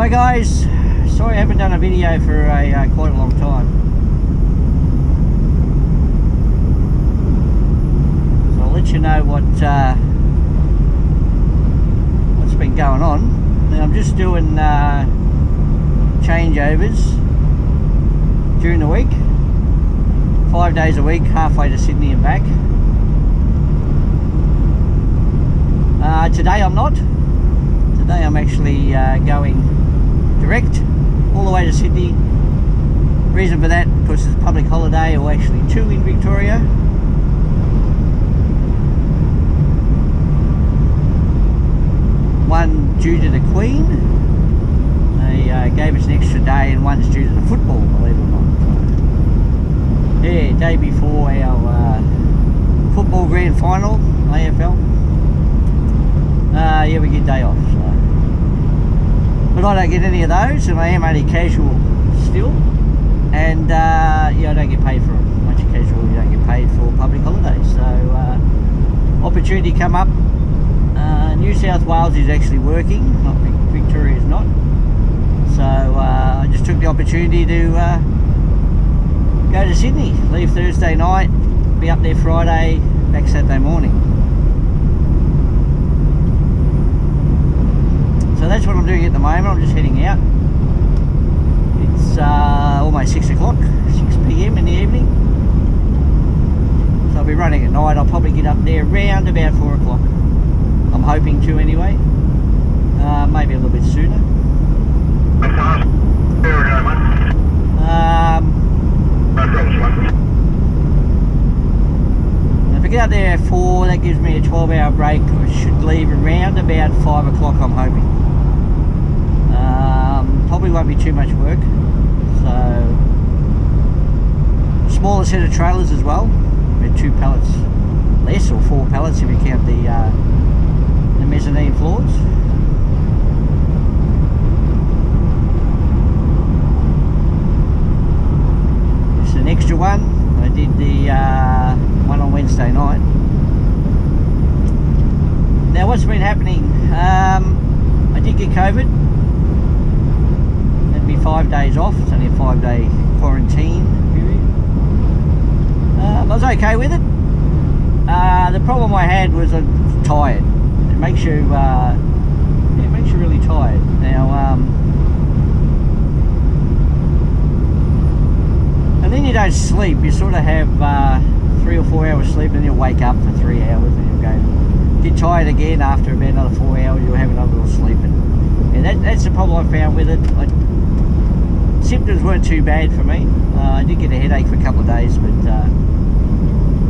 Hi guys, sorry I haven't done a video for quite a long time. So I'll let you know what's been going on. Now I'm just doing changeovers during the week, 5 days a week, halfway to Sydney and back. Today I'm not. Today I'm actually going direct all the way to Sydney. Reason for that, because it's a public holiday, or actually two in Victoria. One due to the Queen. They gave us an extra day, and one's due to the football, believe it or not. So, yeah, day before our football grand final, AFL. Yeah, we get day off. So. But I don't get any of those, and I am only casual still. And yeah, I don't get paid for it. Once you're casual, you don't get paid for public holidays. So opportunity come up. New South Wales is actually working, not Victoria is not. So I just took the opportunity to go to Sydney. Leave Thursday night, be up there Friday, back Saturday morning. So that's what I'm doing at the moment. I'm just heading out. It's almost 6 o'clock, 6 p.m. in the evening. So I'll be running at night. I'll probably get up there around about 4 o'clock. I'm hoping to anyway. Maybe a little bit sooner. If I get out there at 4, that gives me a 12-hour break. I should leave around about 5 o'clock, I'm hoping. Probably won't be too much work. So, smaller set of trailers as well. With 2 pallets less, or 4 pallets if you count the mezzanine floors. It's an extra one. I did the one on Wednesday night. Now, what's been happening? I did get COVID. 5 days off. It's only a 5-day quarantine period. I was okay with it. The problem I had was I was tired. It makes you, it makes you really tired. Now, and then you don't sleep. You sort of have 3 or 4 hours sleep, and then you'll wake up for 3 hours, and you'll go get tired again after about another 4 hours. You'll have another little sleep, and that's the problem I found with it. Symptoms weren't too bad for me. I did get a headache for a couple of days, but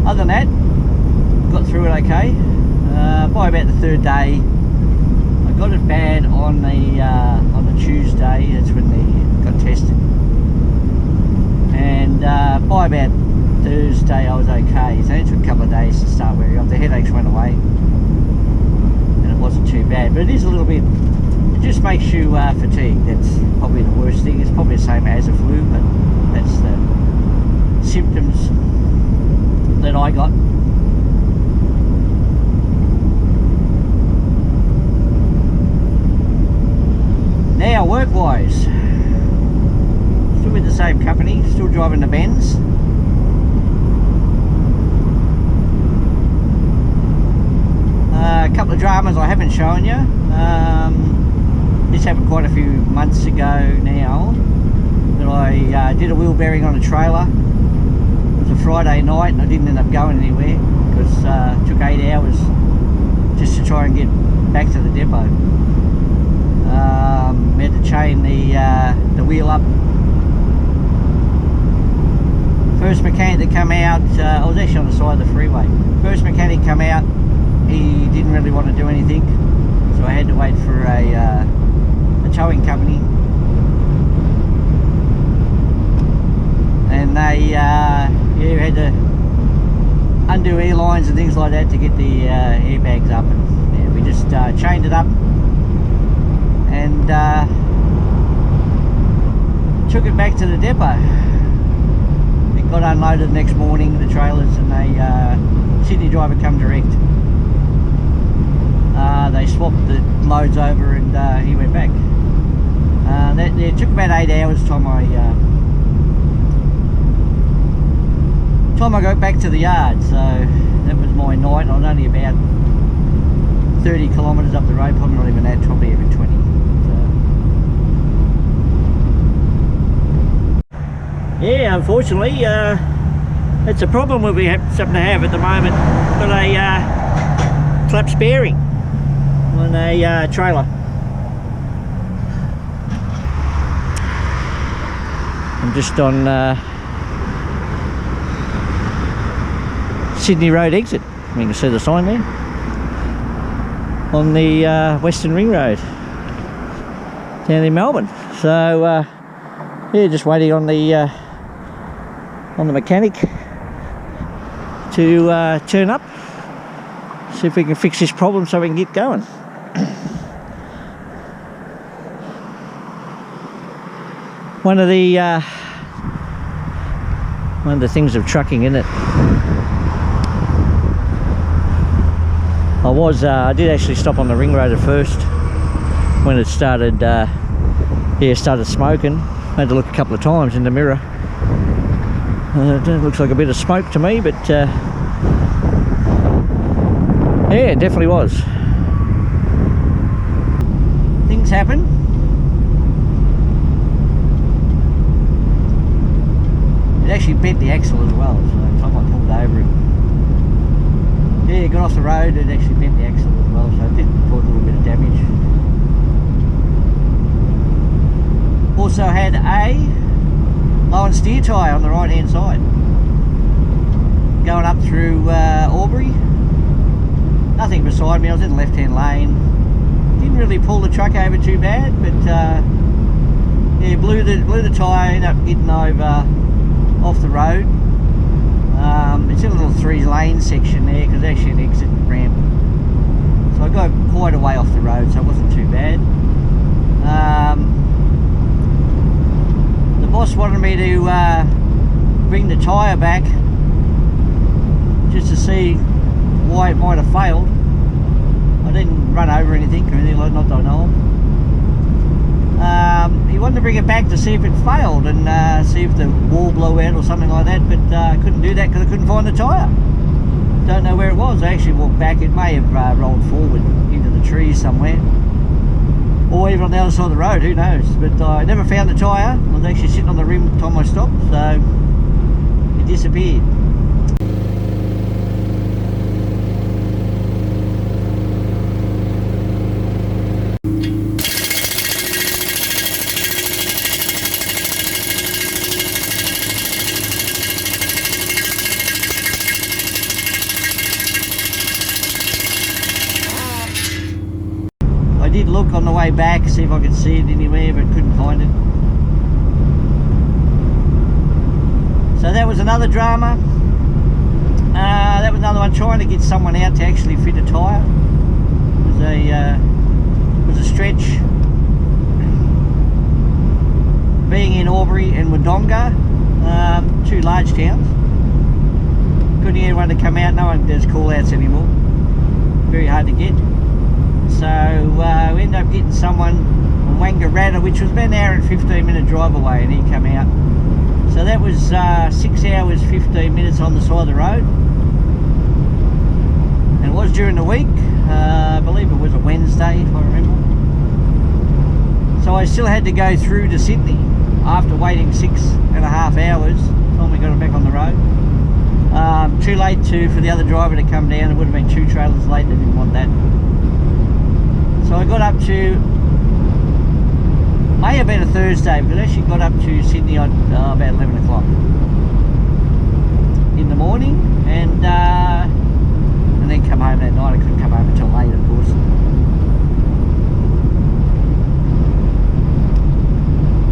other than that, got through it okay. By about the 3rd day, I got it bad on the Tuesday. That's when they got tested, and by about Thursday I was okay. So it took a couple of days to start wearing off. The headaches went away, and it wasn't too bad. But it is a little bit. It just makes you fatigued. That's probably the worst thing. It's probably the same as a flu, but that's the symptoms that I got. Now, work-wise, still with the same company, still driving the Benz. A couple of dramas I haven't shown you. This happened quite a few months ago now, that I did a wheel bearing on a trailer. It was a Friday night, and I didn't end up going anywhere because it took 8 hours just to try and get back to the depot. We had to chain the wheel up. First mechanic to come out, I was actually on the side of the freeway. First mechanic come out, he didn't really want to do anything, so I had to wait for a towing company, and they yeah, had to undo air lines and things like that to get the airbags up, and yeah, we just chained it up and took it back to the depot. It got unloaded the next morning, the trailers, and they Sydney driver come direct. They swapped the loads over, and he went back. it took about 8 hours time I got back to the yard. So that was my night. I was only about 30 kilometres up the road, probably not even that, probably even 20. So. Yeah, unfortunately, that's a problem we have something to have at the moment. Got a collapsed bearing on a trailer. I'm just on Sydney Road exit. You can see the sign there on the Western Ring Road down in Melbourne. So yeah, just waiting on the mechanic to turn up, see if we can fix this problem so we can get going. One of the things of trucking, isn't it? I did actually stop on the ring road at first when it started started smoking. I had to look a couple of times in the mirror. It looks like a bit of smoke to me, but yeah, it definitely was. Things happen. It actually bent the axle as well, so the time I pulled over it. Yeah, it got off the road, it actually bent the axle as well, so it did cause a little bit of damage. Also had a low and steer tyre on the right hand side. Going up through Albury. Nothing beside me, I was in the left hand lane. Didn't really pull the truck over too bad, but yeah, blew the tyre, ended up getting over off the road. It's in a little 3-lane section there because it's actually an exit ramp. So I got quite a way off the road, so it wasn't too bad. The boss wanted me to bring the tyre back just to see why it might have failed. I didn't run over anything or anything like that, not that I know of. He wanted to bring it back to see if it failed and see if the wall blew out or something like that, but I couldn't do that because I couldn't find the tyre. Don't know where it was. I actually walked back. It may have rolled forward into the trees somewhere, or even on the other side of the road, who knows. But I never found the tyre. I was actually sitting on the rim at the time I stopped, so it disappeared. I did look on the way back, see if I could see it anywhere, but couldn't find it. So that was another drama. That was another one, trying to get someone out to actually fit a tyre. It was a stretch. Being in Albury and Wodonga, 2 large towns. Couldn't get anyone to come out, no one does call outs anymore. Very hard to get. So we ended up getting someone from Wangaratta, which was about an hour and 15-minute drive away, and he came out. So that was 6 hours 15 minutes on the side of the road. And it was during the week. I believe it was a Wednesday, if I remember. So I still had to go through to Sydney after waiting 6.5 hours until we got it back on the road. Too late for the other driver to come down. It would have been 2 trailers late. They didn't want that. So I got up to, may have been a Thursday, but I actually got up to Sydney at about 11 o'clock in the morning, and then come home that night. I couldn't come home until late, of course.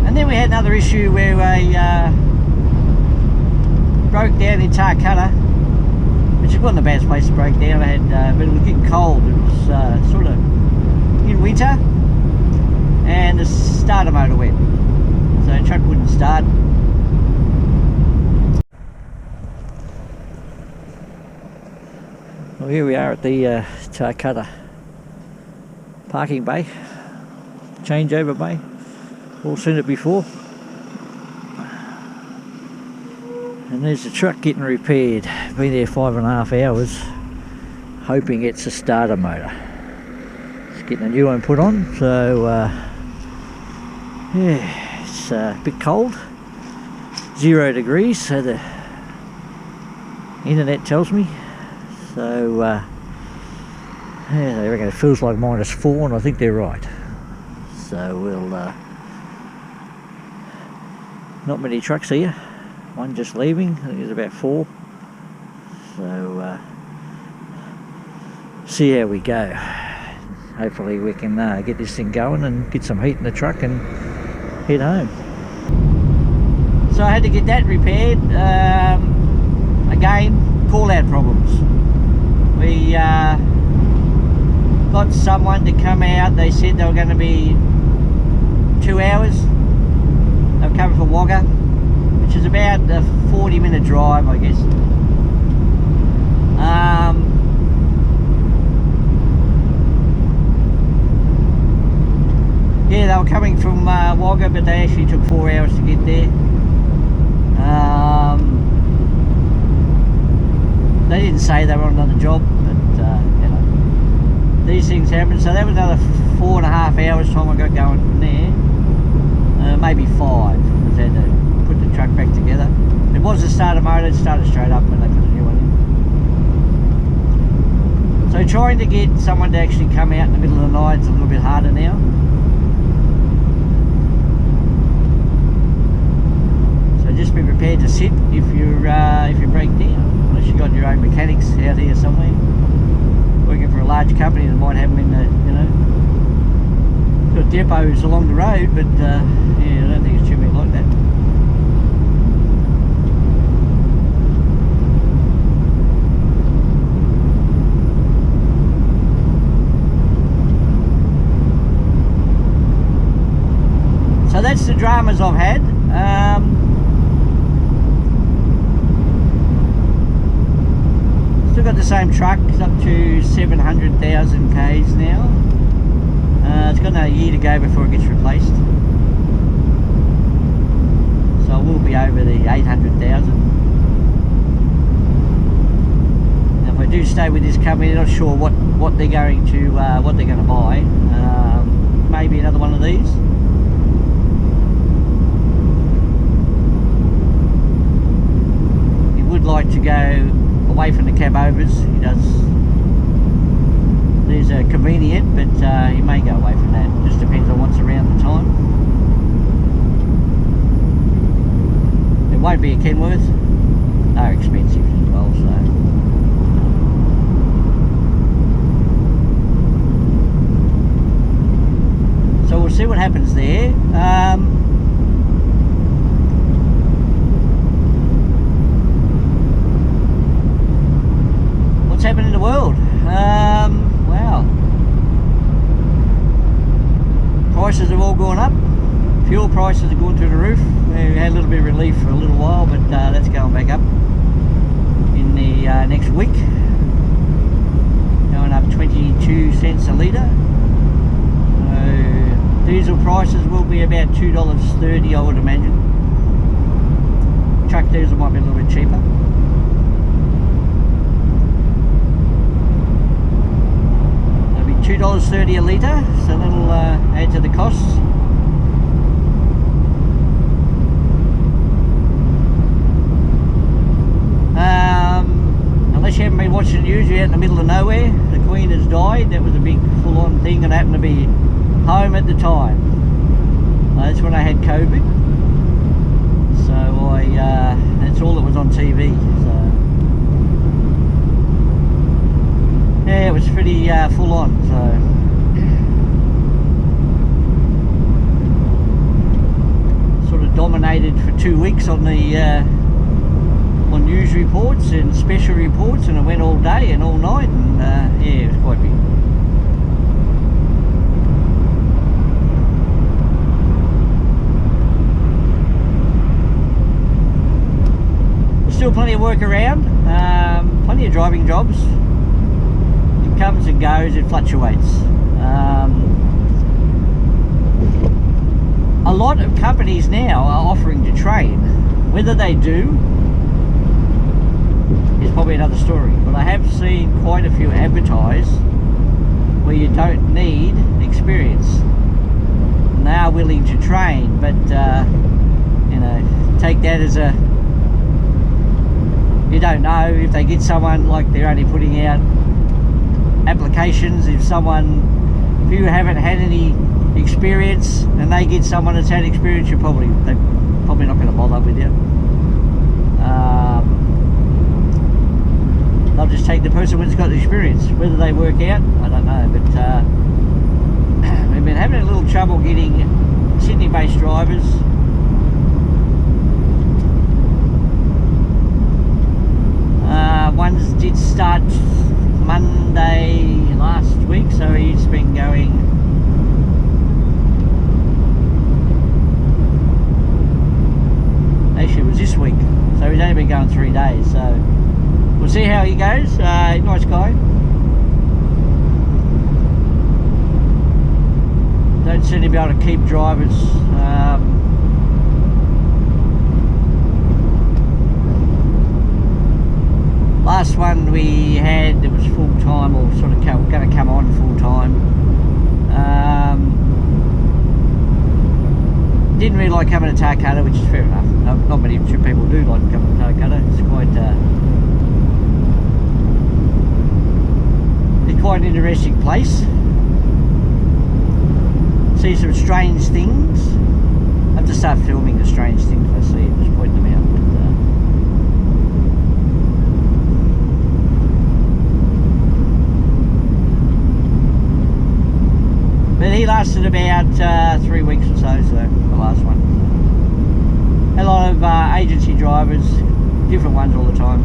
And then we had another issue where I broke down in Tarcutta, which wasn't the best place to break down. But it was getting cold. It was sort of in winter, and the starter motor went, so the truck wouldn't start. Well, here we are at the Tarcutta parking bay, changeover bay. All seen it before. And there's the truck getting repaired. Been there 5.5 hours, hoping it's a starter motor. It's getting a new one put on, so yeah, it's a bit cold. 0 degrees, so the internet tells me. So yeah, they reckon it feels like -4, and I think they're right. So we'll not many trucks here. One just leaving. I think there's about 4. So see how we go. Hopefully we can get this thing going and get some heat in the truck and head home. So I had to get that repaired. Again, call out problems. We got someone to come out. They said they were going to be 2 hours. They were coming from Wagga, which is about a 40-minute drive, I guess. Yeah, they were coming from Wagga, but they actually took 4 hours to get there. They didn't say they were on another job, but you know, these things happen. So that was another 4.5 hours time I got going from there. Maybe 5, because they had to put the truck back together. It was a starter motor. It started straight up when they put a new one in. So trying to get someone to actually come out in the middle of the night is a little bit harder now. So just be prepared to sit if you break down. Unless you got your own mechanics out here somewhere, working for a large company that might have them in the, you know, got depots along the road, but yeah, I don't think it's too many like that. So that's the dramas I've had. Still got the same truck. It's up to 700,000 k's now. It's got another year to go before it gets replaced. So I will be over the 800,000. Now if I do stay with this company, not sure what they're going to buy. Maybe another one of these. He would like to go away from the cab overs. He does. These are convenient, but he may go away from that. Just depends on what's around the time. It won't be a Kenworth. They're expensive as well, so we'll see what happens there. What's happened in the world? Wow. Prices have all gone up. Fuel prices are going through the roof. We had a little bit of relief for a little while, but that's going back up in the next week. Going up 22 cents a litre. So diesel prices will be about $2.30, I would imagine. Truck diesel might be a little bit cheaper. $2.30 a litre, so that'll add to the costs. Unless you haven't been watching the news, you're out in the middle of nowhere. The Queen has died. That was a big full-on thing, and I happened to be home at the time. That's when I had COVID. So that's all that was on TV. So yeah, it was pretty full on. So sort of dominated for 2 weeks on the on news reports and special reports, and it went all day and all night, and yeah, it was quite big. There's still plenty of work around, plenty of driving jobs. Comes and goes, it fluctuates. a lot of companies now are offering to train. Whether they do is probably another story, but I have seen quite a few advertised where you don't need experience and they are willing to train, but you know, take that as a, you don't know if they get someone, like they're only putting out applications. If you haven't had any experience and they get someone that's had experience, they're probably not going to bother with you. They'll just take the person who's got the experience. Whether they work out, I don't know, but we've been having a little trouble getting Sydney-based drivers. One did start Monday last week, so he's been going. Actually, it was this week, so he's only been going 3 days. So we'll see how he goes. Nice guy. Don't seem to be able to keep drivers. Last one we had, it was full time, or sort of going to come on full time. Didn't really like coming to Tarcutta, which is fair enough. Not many people do like coming to Tarcutta. It's quite an interesting place. See some strange things. I have to start filming the strange things I see and just point them out. But he lasted about 3 weeks or so, the last one. A lot of agency drivers, different ones all the time.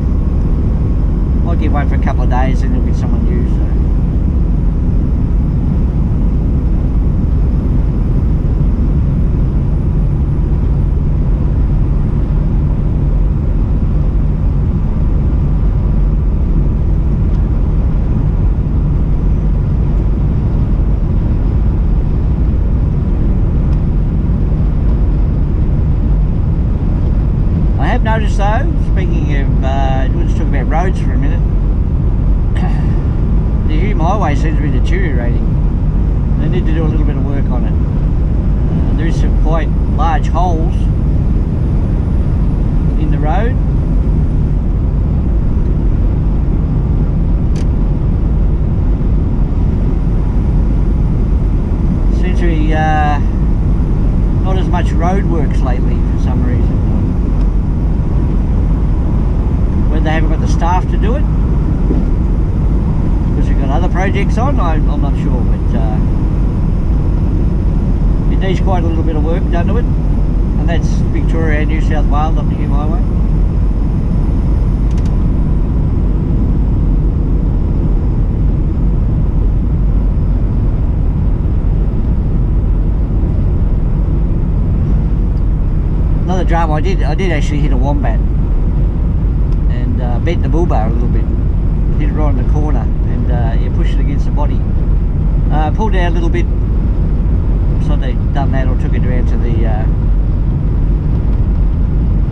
Might get one for a couple of days and he'll get someone new. So. Notice though, speaking of, let's talk about roads for a minute. The Hume Highway seems to be deteriorating. They need to do a little bit of work on it. There is some quite large holes in the road. Seems to be not as much road works lately for some reason. Whether they haven't got the staff to do it, because we've got other projects on, I'm not sure, but it needs quite a little bit of work done to it, and that's Victoria and New South Wales up the Hume Highway. Another drama, I did actually hit a wombat. Bent the bull bar a little bit, hit it right in the corner, and you push it against the body. Pulled out a little bit, so they done that or took it around to the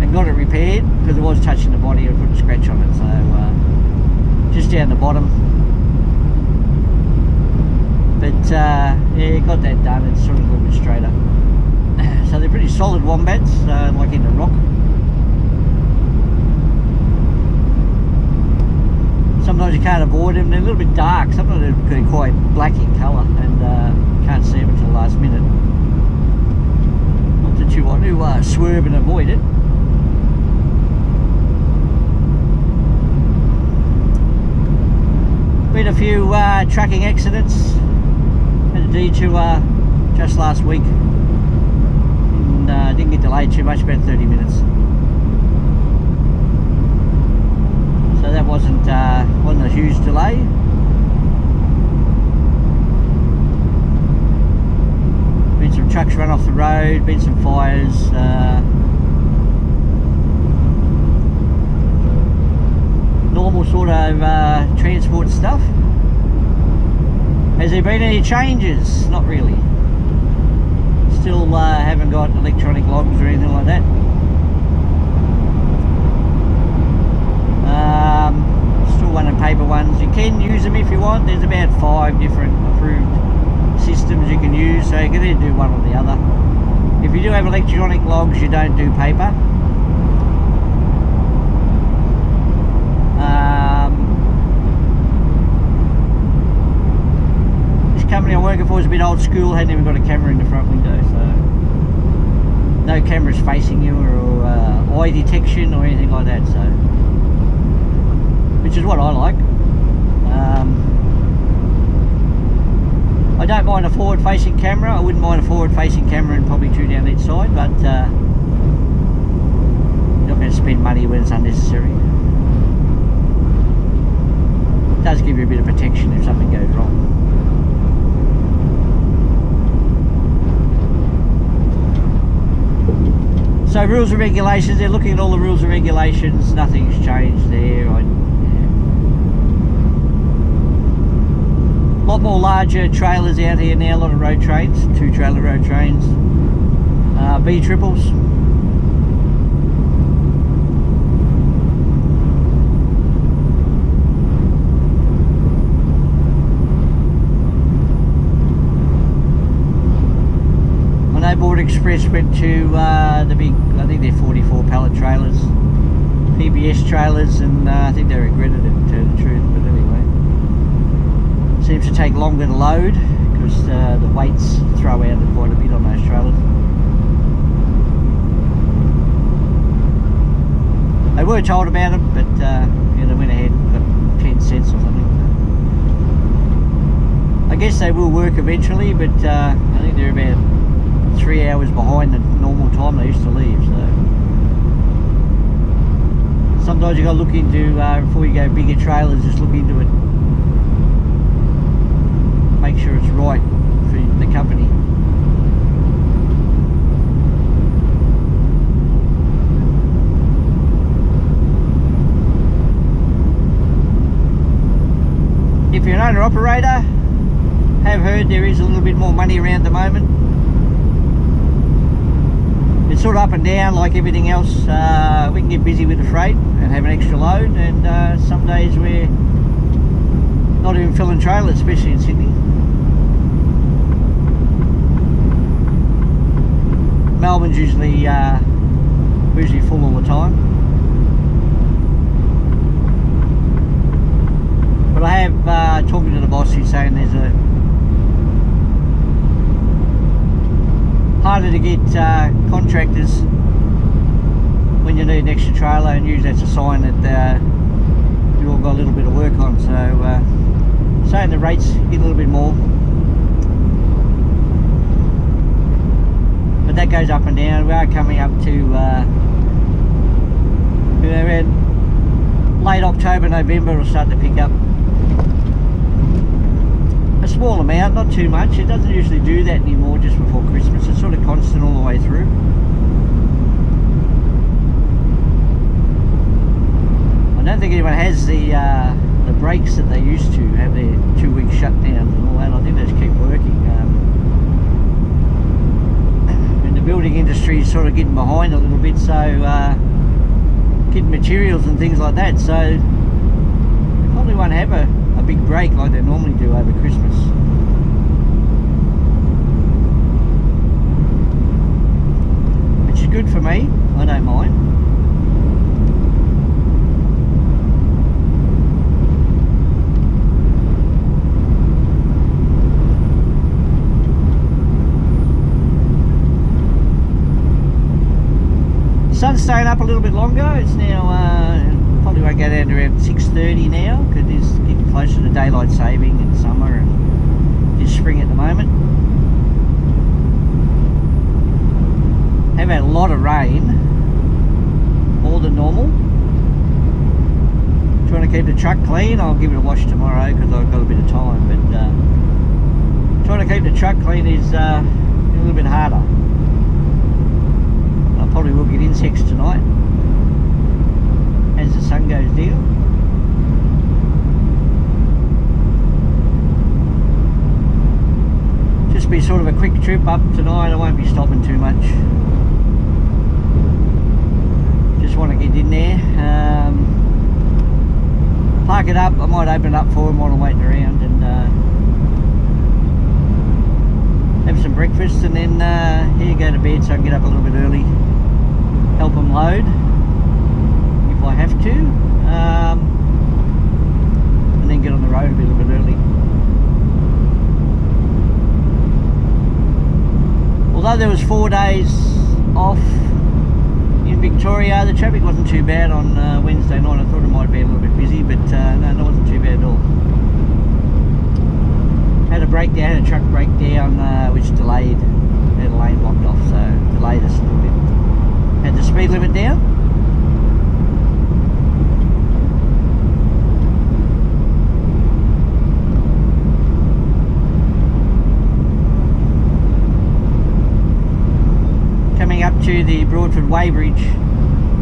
and got it repaired because it was touching the body. I put a scratch on it, so just down the bottom. But yeah, got that done. It's sort of a little bit straighter. So they're pretty solid wombats, like in the rock. Sometimes you can't avoid them. They're a little bit dark. Sometimes they're quite black in colour, and can't see them until the last minute. Not that you want to swerve and avoid it. Been a few trucking accidents. Had a detour just last week, and didn't get delayed too much, about 30 minutes. So that wasn't a huge delay. Been some trucks run off the road, been some fires. Normal sort of transport stuff. Has there been any changes? Not really. Still haven't got electronic logs or anything like that. Still running paper ones. You can use them if you want. There's about 5 different approved systems you can use, so you can either do one or the other. If you do have electronic logs, you don't do paper. This company I'm working for is a bit old school, hadn't even got a camera in the front window, so no cameras facing you or eye detection or anything like that, so which is what I like. I don't mind a forward-facing camera. I wouldn't mind a forward-facing camera and probably 2 down each side, but you're not going to spend money when it's unnecessary. It does give you a bit of protection if something goes wrong. So rules and regulations, they're looking at all the rules and regulations, nothing's changed there. A lot more larger trailers out here now, a lot of road trains, 2-trailer road trains, B-triples. I know Border Express went to the big, I think they're 44 pallet trailers, PBS trailers, and I think they regretted it, to tell the truth, but anyway. Seems to take longer to load because the weights throw out quite a bit on those trailers. They were told about it, but yeah, they went ahead and got 10 cents or something. I guess they will work eventually, but I think they're about 3 hours behind the normal time they used to leave. So sometimes you got to look into before you go bigger trailers. Just look into it. Make sure it's right for the company. If you're an owner-operator, have heard there is a little bit more money around at the moment. It's sort of up and down like everything else. We can get busy with the freight and have an extra load, and some days we're not even filling trailers, especially in Sydney. Melbourne's usually full all the time. But I have talking to the boss, who's saying there's a harder to get contractors when you need an extra trailer, and usually that's a sign that you've all got a little bit of work on. So saying the rates get a little bit more. But that goes up and down. We are coming up to around late October, November it'll start to pick up. A small amount, not too much. It doesn't usually do that anymore just before Christmas. It's sort of constant all the way through. I don't think anyone has the breaks that they used to have, their 2-week shutdowns and all that. I think they just keep working. Building industry is sort of getting behind a little bit, so getting materials and things like that, so they probably won't have a big break like they normally do over Christmas. Which is good for me, I don't mind. Sun's staying up a little bit longer. It's now probably won't go down to around 6:30 now because it's getting closer to daylight saving in summer and it's spring at the moment. Have had a lot of rain, more than normal. Trying to keep the truck clean. I'll give it a wash tomorrow because I've got a bit of time, but trying to keep the truck clean is a little bit harder. Probably will get insects tonight as the sun goes down. Just be sort of a quick trip up tonight. I won't be stopping too much. Just want to get in there. Park it up. I might open it up for them while I'm waiting around and have some breakfast, and then here go to bed so I can get up a little bit early, help them load if I have to, and then get on the road a little bit early. Although there was 4 days off in Victoria, the traffic wasn't too bad on Wednesday night. I thought it might be a little bit busy, but no, it wasn't too bad at all. Had a truck breakdown which delayed, had a lane blocked off, so delayed us a little bit. Had the speed limit down. Coming up to the Broadford Weybridge.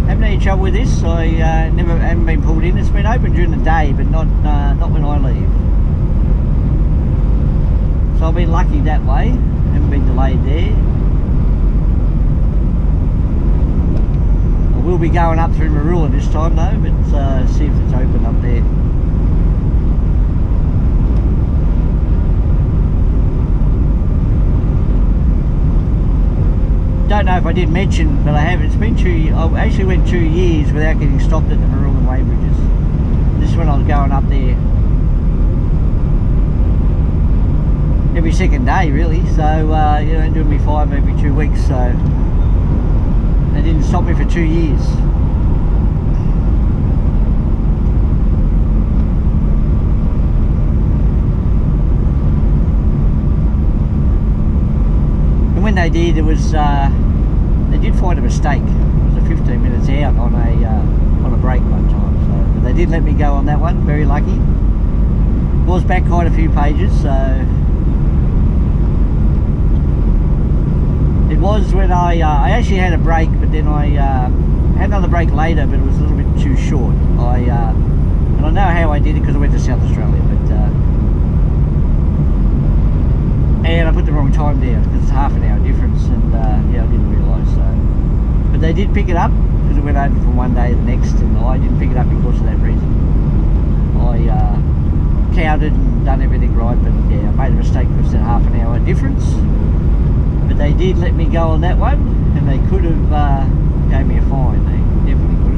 Haven't had any trouble with this. I haven't been pulled in. It's been open during the day, but not when I leave. So I've been lucky that way, haven't been delayed there. I will be going up through Marula this time though, but see if it's open up there. Don't know if I did mention, but I have. It's been I actually went 2 years without getting stopped at the Marula Weybridges. This is when I was going up there every second day really, so you know, doing me 5 every 2 weeks, so they didn't stop me for 2 years. And when they did, it was they did find a mistake. It was a 15 minutes out on a break one time, so but they did let me go on that one. Very lucky. Was back quite a few pages, so. It was when I actually had a break, but then I had another break later, but it was a little bit too short. And I know how I did it because I went to South Australia, but and I put the wrong time down because it's half an hour difference, and yeah, I didn't realise. So, but they did pick it up because it went over from one day to the next, and I didn't pick it up because of that reason. I counted and done everything right, but yeah, I made a mistake because of that half an hour difference. But they did let me go on that one, and they could have gave me a fine. They definitely could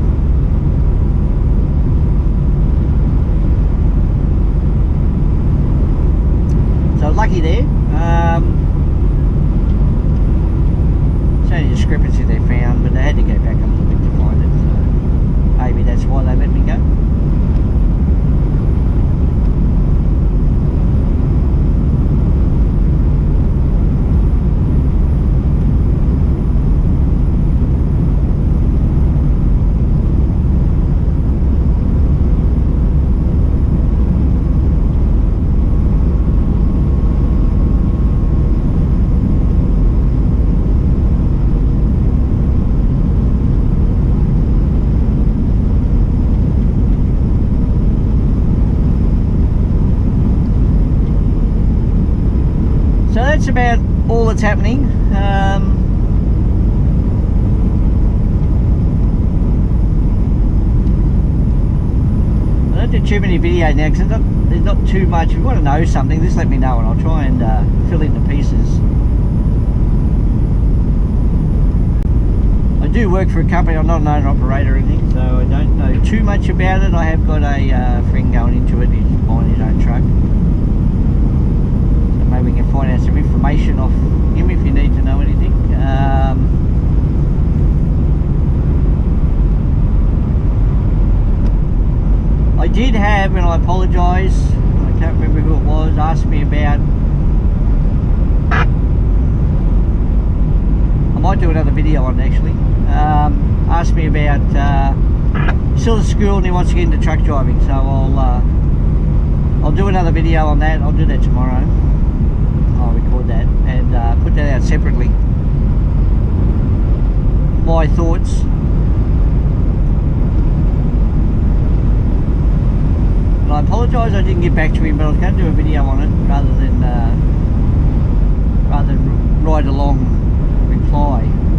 have. So lucky there. It's only a discrepancy they found, but they had to go back a little bit to find it. So maybe that's why they let me go. So that's about all that's happening. I don't do too many videos now because there's not too much. If you want to know something, just let me know and I'll try and fill in the pieces. I do work for a company. I'm not an owner operator or anything, so I don't know too much about it. I have got a friend going into it. He's buying his own truck. Maybe we can find out some information off him if you need to know anything. I did have, and I apologise, I can't remember who it was, asked me about, I might do another video on it actually, asked me about, he's still at school and he wants to get into truck driving, so I'll do another video on that. I'll do that tomorrow. I'll record that and put that out separately. My thoughts. And I apologise I didn't get back to him, but I was going to do a video on it rather rather than ride along reply.